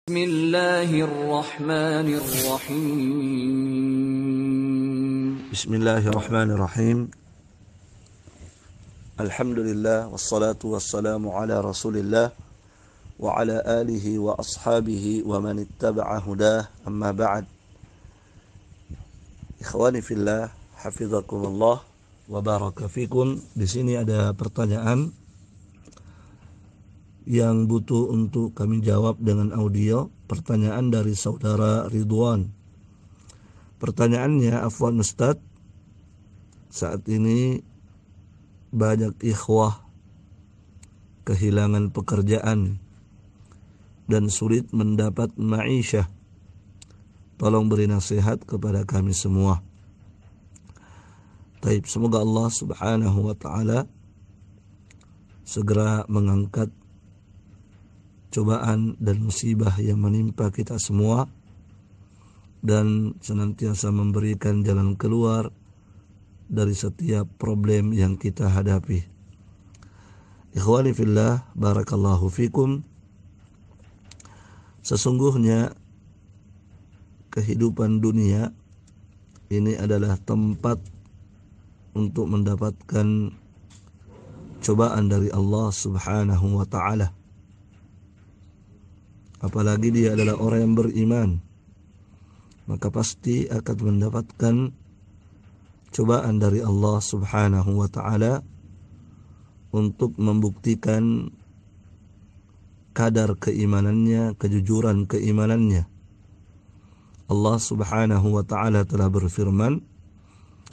Bismillahirrahmanirrahim. Bismillahirrahmanirrahim. Alhamdulillah wassalatu wassalamu ala Rasulillah wa ala alihi wa ashabihi wa man ittaba'a hudah. Amma ba'd. Ikhwani fillah, hafizakumullah wa baraka fikum. Di sini ada pertanyaan yang butuh untuk kami jawab dengan audio. Pertanyaan dari saudara Ridwan. Pertanyaannya, afwan Ustaz, saat ini banyak ikhwah kehilangan pekerjaan dan sulit mendapat ma'isyah. Tolong beri nasihat kepada kami semua. Taib, semoga Allah subhanahu wa ta'ala segera mengangkat cobaan dan musibah yang menimpa kita semua dan senantiasa memberikan jalan keluar dari setiap problem yang kita hadapi. Ikhwani fillah, barakallahu fikum. Sesungguhnya kehidupan dunia ini adalah tempat untuk mendapatkan cobaan dari Allah subhanahu wa ta'ala. Apalagi dia adalah orang yang beriman, maka pasti akan mendapatkan cobaan dari Allah subhanahu wa ta'ala untuk membuktikan kadar keimanannya, kejujuran keimanannya. Allah subhanahu wa ta'ala telah berfirman,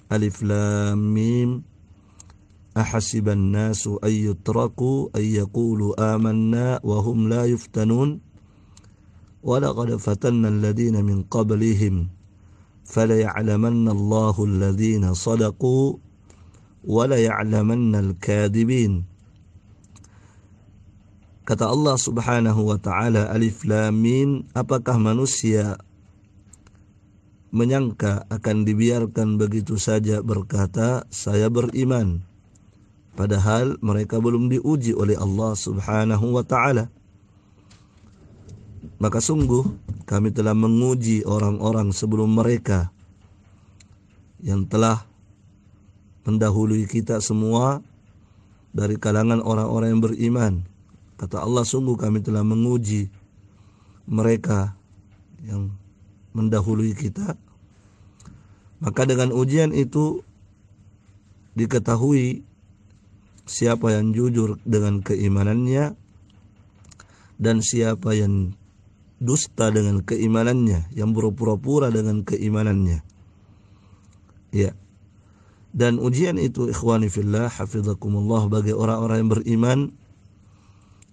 Alif Lam Mim, ahasiban nasu ayyutraku ayyakulu amanna wa hum la yuftanun. وَلَقَدْ فَتَنَّا الَّذِينَ مِنْ قَبْلِهِمْ فَلَيَعْلَمَنَّ اللَّهُ الَّذِينَ صَدَقُوا وَلَيَعْلَمَنَّ الْكَاذِبِينَ. Kata Allah subhanahu wa ta'ala, Alif Lam Mim, apakah manusia menyangka akan dibiarkan begitu saja berkata, saya beriman, padahal mereka belum diuji oleh Allah subhanahu wa ta'ala. Maka sungguh kami telah menguji orang-orang sebelum mereka yang telah mendahului kita semua dari kalangan orang-orang yang beriman. Kata Allah, sungguh kami telah menguji mereka yang mendahului kita. Maka dengan ujian itu diketahui siapa yang jujur dengan keimanannya dan siapa yang dusta dengan keimanannya, yang berpura-pura dengan keimanannya. Ya. Dan ujian itu, ikhwani fillah, hafizakumullah, bagi orang-orang yang beriman,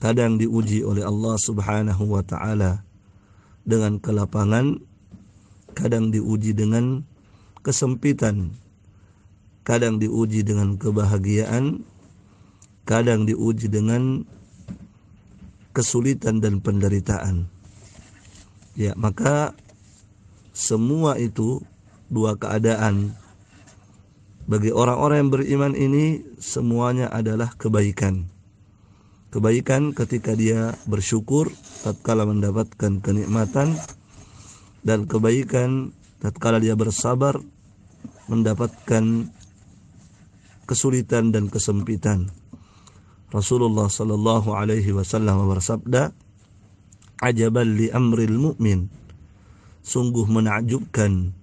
kadang diuji oleh Allah subhanahu wa ta'ala dengan kelapangan, kadang diuji dengan kesempitan, kadang diuji dengan kebahagiaan, kadang diuji dengan kesulitan dan penderitaan. Ya, maka semua itu dua keadaan bagi orang-orang yang beriman ini semuanya adalah kebaikan. Kebaikan ketika dia bersyukur tatkala mendapatkan kenikmatan, dan kebaikan tatkala dia bersabar mendapatkan kesulitan dan kesempitan. Rasulullah sallallahu alaihi wasallam bersabda, Ajaban li amril mu'min, sungguh menakjubkan,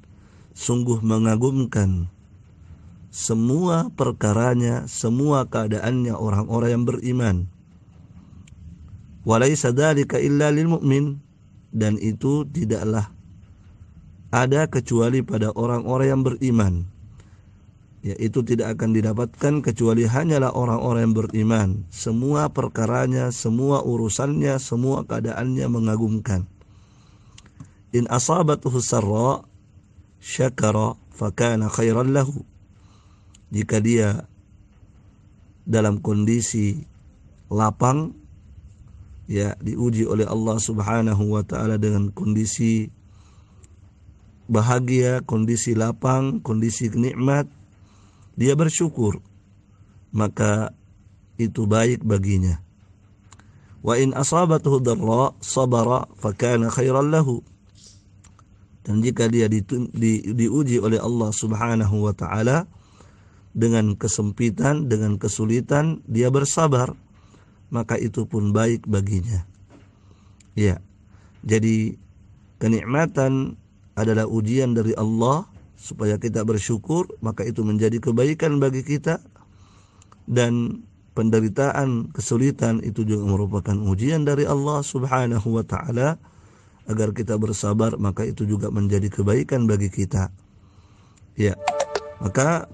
sungguh mengagumkan semua perkaranya, semua keadaannya orang-orang yang beriman. Walaysa dzalika illa lil mu'min, dan itu tidaklah ada kecuali pada orang-orang yang beriman. Yaitu tidak akan didapatkan kecuali hanyalah orang-orang yang beriman. Semua perkaranya, semua urusannya, semua keadaannya mengagumkan. In asabatuhu sarra syakara fakana khairan lahu. Jika dia dalam kondisi lapang, ya, diuji oleh Allah subhanahu wa ta'ala dengan kondisi bahagia, kondisi lapang, kondisi nikmat, dia bersyukur, maka itu baik baginya. Wa in asabathu dharra sabara fakana khairan lahu. Dan jika dia diuji oleh Allah Subhanahu wa taala dengan kesempitan, dengan kesulitan, dia bersabar, maka itu pun baik baginya. Ya. Jadi kenikmatan adalah ujian dari Allah supaya kita bersyukur, maka itu menjadi kebaikan bagi kita. Dan penderitaan, kesulitan itu juga merupakan ujian dari Allah Subhanahu wa taala agar kita bersabar, maka itu juga menjadi kebaikan bagi kita. Ya. Maka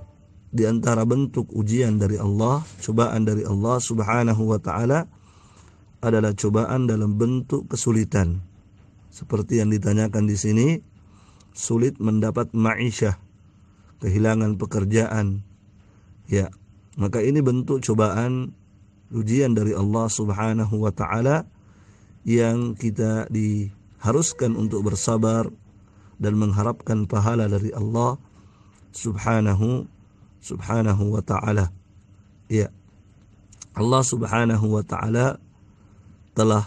di antara bentuk ujian dari Allah, cobaan dari Allah Subhanahu wa taala adalah cobaan dalam bentuk kesulitan. Seperti yang ditanyakan di sini, sulit mendapat ma'isyah, kehilangan pekerjaan. Ya, maka ini bentuk cobaan, ujian dari Allah Subhanahu wa taala yang kita diharuskan untuk bersabar dan mengharapkan pahala dari Allah Subhanahu wa ta'ala. Ya. Allah Subhanahu wa ta'ala telah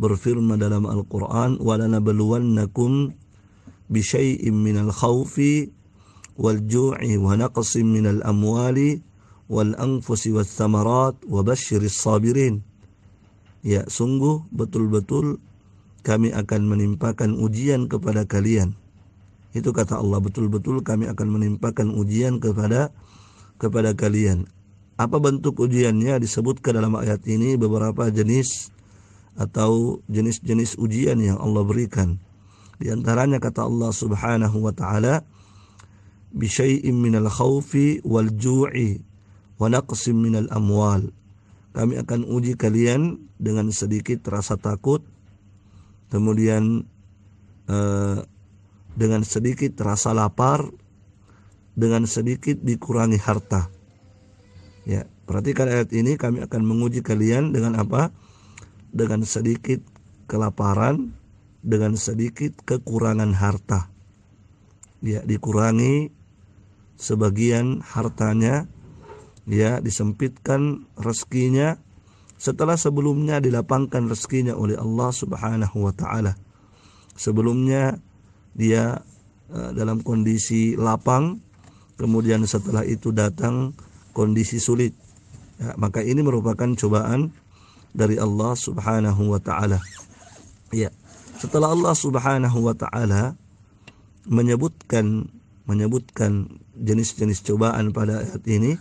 berfirman dalam Al-Quran, وَلَنَبْلُوَنَّكُمْ بِشَيْءٍ مِّنَ الْخَوْفِ وَالْجُوعِ وَنَقْصٍ مِّنَ الْأَمْوَالِ وَالْأَنفُسِ وَالثَّمَرَاتِ وَبَشِّرِ الصَّابِرِينَ. Ya, sungguh betul-betul kami akan menimpakan ujian kepada kalian. Itu kata Allah, betul-betul kami akan menimpakan ujian kepada kalian. Apa bentuk ujiannya? Disebutkan dalam ayat ini beberapa jenis atau jenis-jenis ujian yang Allah berikan. Di antaranya kata Allah Subhanahu wa taala, bisyai'in minal khawfi wal ju'i wa naqsim minal amwal. Kami akan uji kalian dengan sedikit rasa takut, kemudian dengan sedikit rasa lapar, dengan sedikit dikurangi harta. Ya, perhatikan ayat ini, kami akan menguji kalian dengan apa? Dengan sedikit kelaparan, dengan sedikit kekurangan harta. Ya, dikurangi sebagian hartanya, ya, disempitkan rezekinya setelah sebelumnya dilapangkan rezekinya oleh Allah Subhanahu wa taala. Sebelumnya dia dalam kondisi lapang, kemudian setelah itu datang kondisi sulit. Ya, maka ini merupakan cobaan dari Allah Subhanahu wa taala. Ya, setelah Allah Subhanahu wa taala menyebutkan jenis-jenis cobaan pada ayat ini,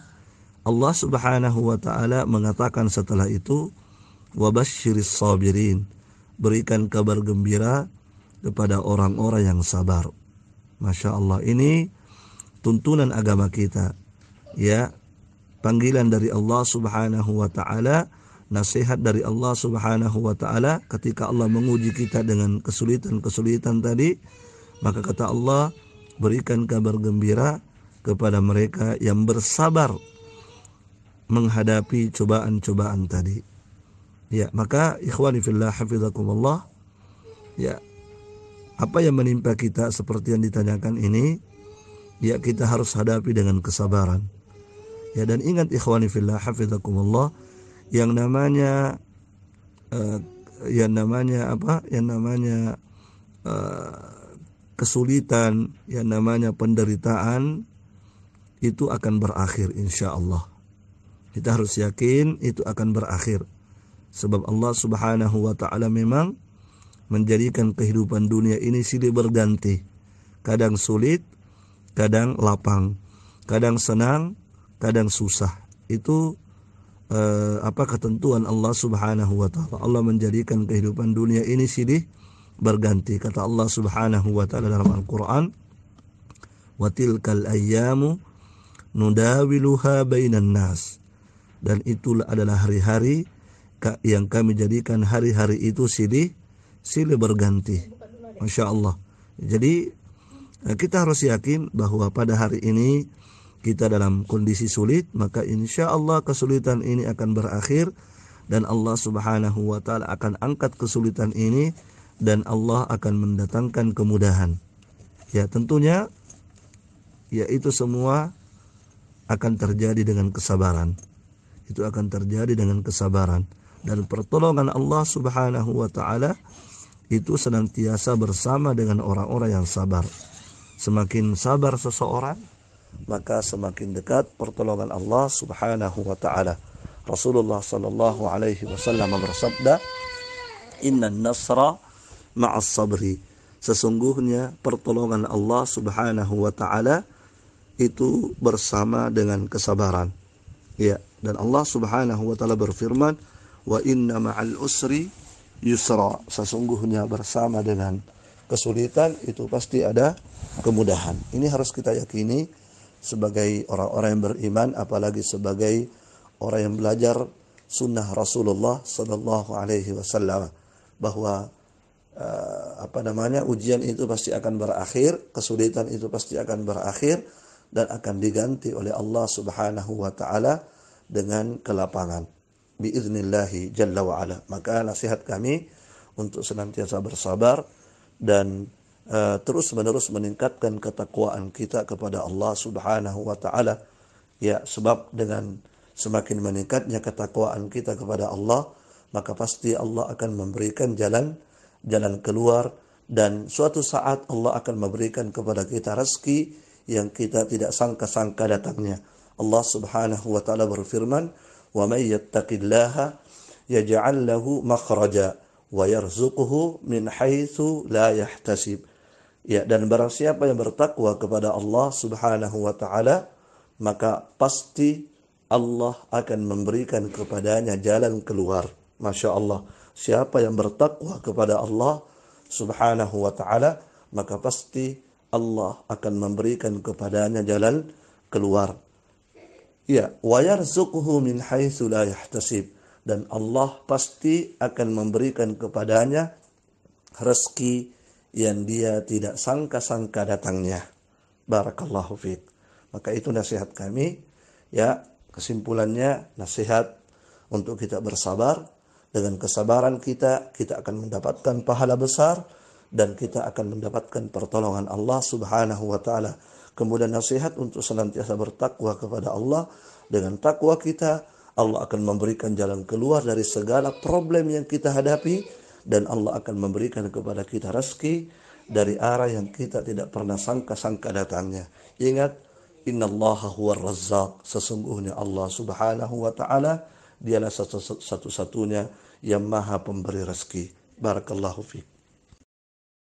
Allah Subhanahu wa taala mengatakan setelah itu, wabasyiris sabirin, berikan kabar gembira kepada orang-orang yang sabar. Masya Allah, ini tuntunan agama kita. Ya, panggilan dari Allah Subhanahu wa taala, nasihat dari Allah Subhanahu wa taala ketika Allah menguji kita dengan kesulitan-kesulitan tadi, maka kata Allah, berikan kabar gembira kepada mereka yang bersabar menghadapi cobaan-cobaan tadi. Ya, maka ikhwani fillah hafizakumullah, ya, apa yang menimpa kita seperti yang ditanyakan ini, ya, kita harus hadapi dengan kesabaran. Ya, dan ingat ikhwani fillah hafizakumullah, yang namanya kesulitan, yang namanya penderitaan itu akan berakhir insyaallah. Kita harus yakin itu akan berakhir. Sebab Allah Subhanahu wa taala memang menjadikan kehidupan dunia ini silih berganti. Kadang sulit, kadang lapang, kadang senang, kadang susah. Itu ketentuan Allah Subhanahu wa taala. Allah menjadikan kehidupan dunia ini silih berganti. Kata Allah Subhanahu wa taala dalam Al-Qur'an, "Wa tilkal ayyamu nudawiluha bainan nas." Dan itulah adalah hari-hari yang kami jadikan hari-hari itu silih berganti. Masya Allah. Jadi kita harus yakin bahwa pada hari ini kita dalam kondisi sulit, maka insya Allah kesulitan ini akan berakhir dan Allah Subhanahu wa taala akan angkat kesulitan ini dan Allah akan mendatangkan kemudahan. Ya, tentunya ya itu semua akan terjadi dengan kesabaran. Itu akan terjadi dengan kesabaran. Dan pertolongan Allah Subhanahu wa taala itu senantiasa bersama dengan orang-orang yang sabar. Semakin sabar seseorang, maka semakin dekat pertolongan Allah Subhanahu wa taala. Rasulullah sallallahu alaihi wasallam bersabda, "Innan nasra ma'as sabri." Sesungguhnya pertolongan Allah Subhanahu wa taala itu bersama dengan kesabaran. Ya, dan Allah Subhanahu wa taala berfirman, "Wa inna ma'al usri yusra." Sesungguhnya bersama dengan kesulitan itu pasti ada kemudahan. Ini harus kita yakini sebagai orang-orang yang beriman, apalagi sebagai orang yang belajar sunnah Rasulullah sallallahu alaihi wasallam, bahwa ujian itu pasti akan berakhir, kesulitan itu pasti akan berakhir dan akan diganti oleh Allah Subhanahu wa taala dengan kelapangan biiznillahi jalla wa ala. Maka nasihat kami untuk senantiasa bersabar dan terus-menerus meningkatkan ketakwaan kita kepada Allah Subhanahu wa taala. Ya, sebab dengan semakin meningkatnya ketakwaan kita kepada Allah, maka pasti Allah akan memberikan jalan keluar, dan suatu saat Allah akan memberikan kepada kita rezeki yang kita tidak sangka-sangka datangnya. Allah Subhanahu wa taala berfirman, "Wa may yattaqillaha yaj'al lahu makhraja wa yarzuquhu min haitsu la yahtasib." Ya, dan barang siapa yang bertakwa kepada Allah Subhanahu wa taala, maka pasti Allah akan memberikan kepadanya jalan keluar. Masya Allah. Siapa yang bertakwa kepada Allah Subhanahu wa ta'ala, maka pasti Allah akan memberikan kepadanya jalan keluar. Ya, wa yarzuquhu min haitsu la yahtasib. Dan Allah pasti akan memberikan kepadanya rezeki yang dia tidak sangka-sangka datangnya. Barakallahu fiik. Maka itu nasihat kami. Ya, kesimpulannya nasihat untuk kita bersabar. Dengan kesabaran kita akan mendapatkan pahala besar dan kita akan mendapatkan pertolongan Allah Subhanahu wa taala. Kemudian nasihat untuk senantiasa bertakwa kepada Allah. Dengan takwa kita, Allah akan memberikan jalan keluar dari segala problem yang kita hadapi, dan Allah akan memberikan kepada kita rezeki dari arah yang kita tidak pernah sangka-sangka datangnya. Ingat, innallaha huwar razzaq. Sesungguhnya Allah Subhanahu wa taala dialah satu-satunya yang maha pemberi rezeki. Barakallahu fiik.